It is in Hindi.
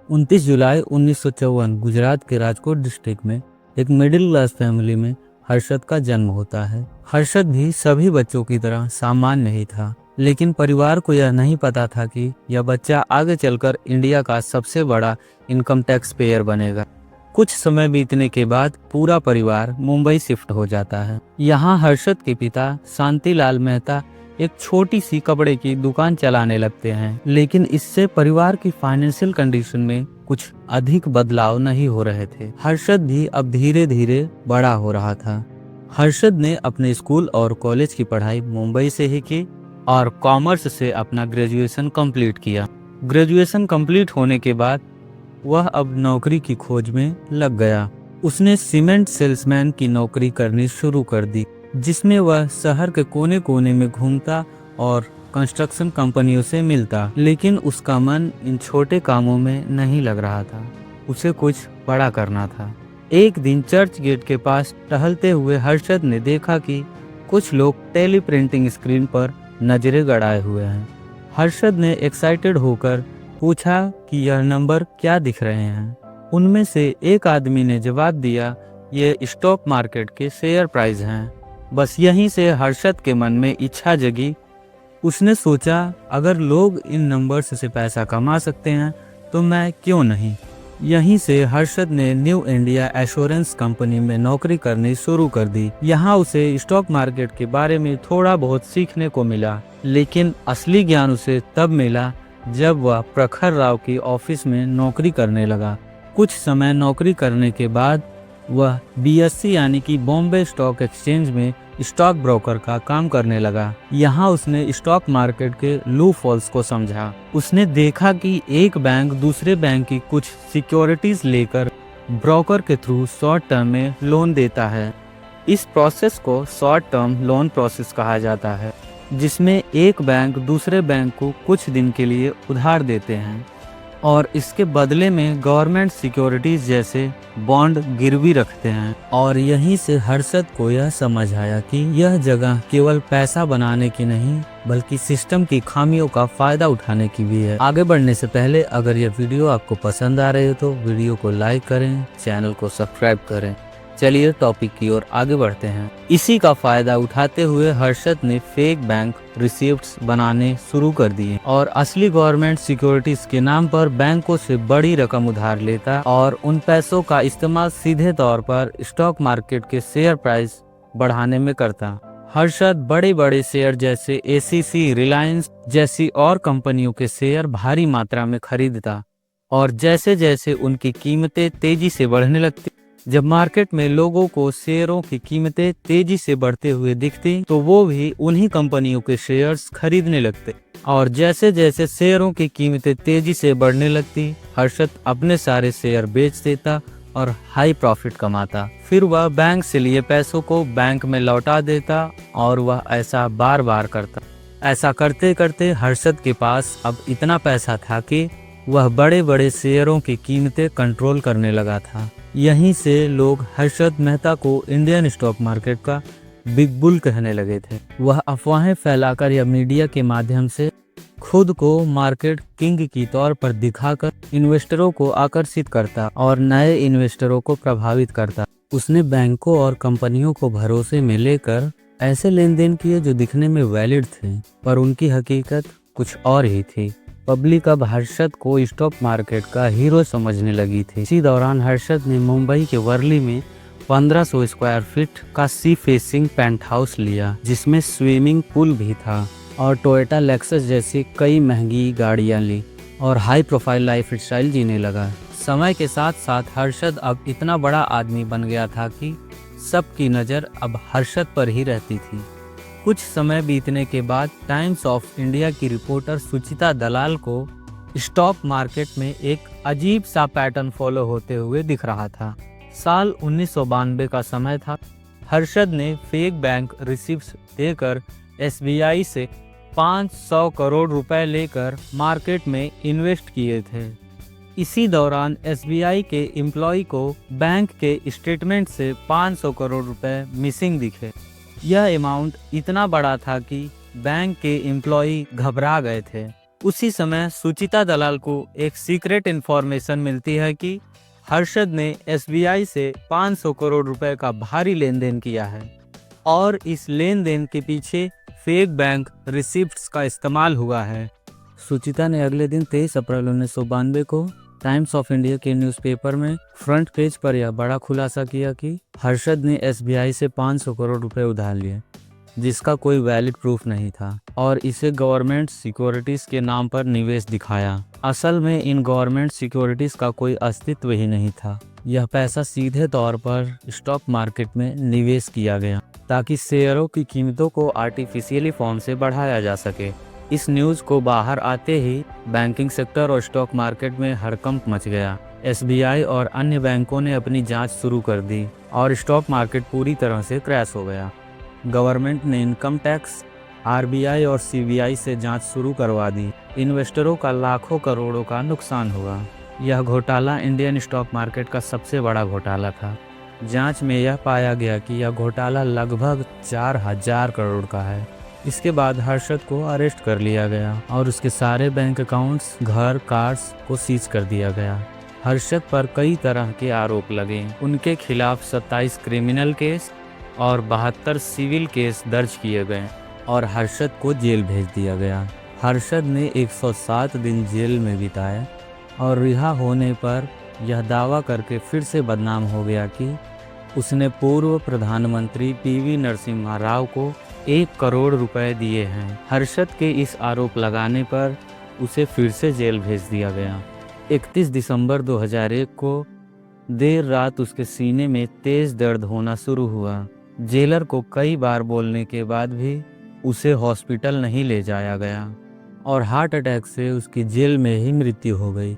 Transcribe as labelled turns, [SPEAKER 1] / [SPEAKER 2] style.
[SPEAKER 1] 29 जुलाई 1954 गुजरात के राजकोट डिस्ट्रिक्ट में एक मिडिल क्लास फैमिली में हर्षद का जन्म होता है। हर्षद भी सभी बच्चों की तरह सामान्य ही था, लेकिन परिवार को यह नहीं पता था कि यह बच्चा आगे चलकर इंडिया का सबसे बड़ा इनकम टैक्स पेयर बनेगा। कुछ समय बीतने के बाद पूरा परिवार मुंबई शिफ्ट हो जाता है। यहाँ हर्षद के पिता शांतिलाल मेहता एक छोटी सी कपड़े की दुकान चलाने लगते हैं, लेकिन इससे परिवार की फाइनेंशियल कंडीशन में कुछ अधिक बदलाव नहीं हो रहे थे। हर्षद भी अब धीरे धीरे बड़ा हो रहा था। हर्षद ने अपने स्कूल और कॉलेज की पढ़ाई मुंबई से ही की और कॉमर्स से अपना ग्रेजुएशन कंप्लीट किया। ग्रेजुएशन कंप्लीट होने के बाद वह अब नौकरी की खोज में लग गया। उसने सीमेंट सेल्समैन की नौकरी करनी शुरू कर दी, जिसमें वह शहर के कोने कोने में घूमता और कंस्ट्रक्शन कंपनियों से मिलता, लेकिन उसका मन इन छोटे कामों में नहीं लग रहा था। उसे कुछ बड़ा करना था। एक दिन चर्च गेट के पास टहलते हुए हर्षद ने देखा कि कुछ लोग टेली प्रिंटिंग स्क्रीन पर नजरें गड़ाए हुए हैं। हर्षद ने एक्साइटेड होकर पूछा कि यह नंबर क्या दिख रहे हैं। उनमें से एक आदमी ने जवाब दिया, ये स्टॉक मार्केट के शेयर प्राइस हैं। बस यहीं से हर्षद के मन में इच्छा जगी। उसने सोचा, अगर लोग इन नंबर्स से पैसा कमा सकते हैं तो मैं क्यों नहीं। यहीं से हर्षद ने न्यू इंडिया एश्योरेंस कंपनी में नौकरी करनी शुरू कर दी। यहाँ उसे स्टॉक मार्केट के बारे में थोड़ा बहुत सीखने को मिला, लेकिन असली ज्ञान उसे तब मिला जब वह प्रखर राव की ऑफिस में नौकरी करने लगा। कुछ समय नौकरी करने के बाद वह BSE यानी कि बॉम्बे स्टॉक एक्सचेंज में स्टॉक ब्रोकर का काम करने लगा। यहाँ उसने स्टॉक मार्केट के लूप होल्स को समझा। उसने देखा कि एक बैंक दूसरे बैंक की कुछ सिक्योरिटीज लेकर ब्रोकर के थ्रू शॉर्ट टर्म में लोन देता है। इस प्रोसेस को शॉर्ट टर्म लोन प्रोसेस कहा जाता है, जिसमें एक बैंक दूसरे बैंक को कुछ दिन के लिए उधार देते हैं और इसके बदले में गवर्नमेंट सिक्योरिटीज जैसे बॉन्ड गिरवी रखते हैं। और यहीं से हर्षद को यह समझ आया कि यह जगह केवल पैसा बनाने की नहीं, बल्कि सिस्टम की खामियों का फायदा उठाने की भी है। आगे बढ़ने से पहले अगर यह वीडियो आपको पसंद आ रही हो तो वीडियो को लाइक करें, चैनल को सब्सक्राइब करें। चलिए टॉपिक की ओर आगे बढ़ते हैं। इसी का फायदा उठाते हुए हर्षद ने फेक बैंक रिसिप्ट्स बनाने शुरू कर दिए और असली गवर्नमेंट सिक्योरिटीज के नाम पर बैंकों से बड़ी रकम उधार लेता और उन पैसों का इस्तेमाल सीधे तौर पर स्टॉक मार्केट के शेयर प्राइस बढ़ाने में करता। हर्षद बड़े बड़े शेयर जैसे ACC, रिलायंस जैसी और कंपनियों के शेयर भारी मात्रा में खरीदता और जैसे जैसे उनकी कीमतें तेजी से बढ़ने लगती, जब मार्केट में लोगों को शेयरों की कीमतें तेजी से बढ़ते हुए दिखती तो वो भी उन्हीं कंपनियों के शेयर्स खरीदने लगते और जैसे जैसे शेयरों की कीमतें तेजी से बढ़ने लगती, हर्षद अपने सारे शेयर बेच देता और हाई प्रॉफिट कमाता। फिर वह बैंक से लिए पैसों को बैंक में लौटा देता और वह ऐसा बार बार करता। ऐसा करते करते हर्षद के पास अब इतना पैसा था कि वह बड़े बड़े शेयरों की कीमतें कंट्रोल करने लगा था। यहीं से लोग हर्षद मेहता को इंडियन स्टॉक मार्केट का बिग बुल कहने लगे थे। वह अफवाहें फैलाकर या मीडिया के माध्यम से खुद को मार्केट किंग की तौर पर दिखाकर इन्वेस्टरों को आकर्षित करता और नए इन्वेस्टरों को प्रभावित करता। उसने बैंकों और कंपनियों को भरोसे में लेकर ऐसे लेन देन किए जो दिखने में वैलिड थे, पर उनकी हकीकत कुछ और ही थी। पब्लिक अब हर्षद को स्टॉक मार्केट का हीरो समझने लगी थी। इसी दौरान हर्षद ने मुंबई के वर्ली में 1500 स्क्वायर फीट का सी फेसिंग पेंट हाउस लिया, जिसमें स्विमिंग पूल भी था और टोयोटा लेक्सस जैसी कई महंगी गाड़ियां ली और हाई प्रोफाइल लाइफ स्टाइल जीने लगा। समय के साथ साथ हर्षद अब इतना बड़ा आदमी बन गया था कि सबकी नज़र अब हर्षद पर ही रहती थी। कुछ समय बीतने के बाद टाइम्स ऑफ इंडिया की रिपोर्टर सुचिता दलाल को स्टॉक मार्केट में एक अजीब सा पैटर्न फॉलो होते हुए दिख रहा था। साल 1992 का समय था। हर्षद ने फेक बैंक रिसिप्ट्स देकर SBI से 500 करोड़ रुपए लेकर मार्केट में इन्वेस्ट किए थे। इसी दौरान SBI के एम्प्लॉय को बैंक के स्टेटमेंट से 500 करोड़ रुपए मिसिंग दिखे। यह अमाउंट इतना बड़ा था कि बैंक के एम्प्लॉय घबरा गए थे। उसी समय सुचिता दलाल को एक सीक्रेट इंफॉर्मेशन मिलती है कि हर्षद ने एसबीआई से 500 करोड़ रुपए का भारी लेन देन किया है और इस लेन देन के पीछे फेक बैंक रिसिप्ट्स का इस्तेमाल हुआ है। सुचिता ने अगले दिन 23 अप्रैल 1992 को टाइम्स ऑफ इंडिया के न्यूज़पेपर में फ्रंट पेज पर यह बड़ा खुलासा किया कि हर्षद ने एसबीआई से 500 करोड़ रुपए उधार लिए, जिसका कोई वैलिड प्रूफ नहीं था, और इसे गवर्नमेंट सिक्योरिटीज के नाम पर निवेश दिखाया। असल में इन गवर्नमेंट सिक्योरिटीज का कोई अस्तित्व ही नहीं था। यह पैसा सीधे तौर पर स्टॉक मार्केट में निवेश किया गया ताकि शेयरों की कीमतों को आर्टिफिशियली फॉर्म से बढ़ाया जा सके। इस न्यूज़ को बाहर आते ही बैंकिंग सेक्टर और स्टॉक मार्केट में हड़कंप मच गया। एसबीआई और अन्य बैंकों ने अपनी जांच शुरू कर दी और स्टॉक मार्केट पूरी तरह से क्रैश हो गया। गवर्नमेंट ने इनकम टैक्स, आरबीआई और सीबीआई से जांच शुरू करवा दी। इन्वेस्टरों का लाखों करोड़ों का नुकसान हुआ। यह घोटाला इंडियन स्टॉक मार्केट का सबसे बड़ा घोटाला था। जांच में यह पाया गया कि यह घोटाला लगभग 4000 करोड़ का है। इसके बाद हर्षद को अरेस्ट कर लिया गया और उसके सारे बैंक अकाउंट्स, घर, कार्स को सीज कर दिया गया। हर्षद पर कई तरह के आरोप लगे। उनके खिलाफ 27 क्रिमिनल केस और 72 सिविल केस दर्ज किए गए और हर्षद को जेल भेज दिया गया। हर्षद ने 107 दिन जेल में बिताए और रिहा होने पर यह दावा करके फिर से बदनाम हो गया कि उसने पूर्व प्रधानमंत्री पीवी नरसिम्हा राव को 1 करोड़ रुपए दिए हैं। हर्षद के इस आरोप लगाने पर उसे फिर से जेल भेज दिया गया। 31 दिसंबर 2001 को देर रात उसके सीने में तेज दर्द होना शुरू हुआ। जेलर को कई बार बोलने के बाद भी उसे हॉस्पिटल नहीं ले जाया गया और हार्ट अटैक से उसकी जेल में ही मृत्यु हो गई।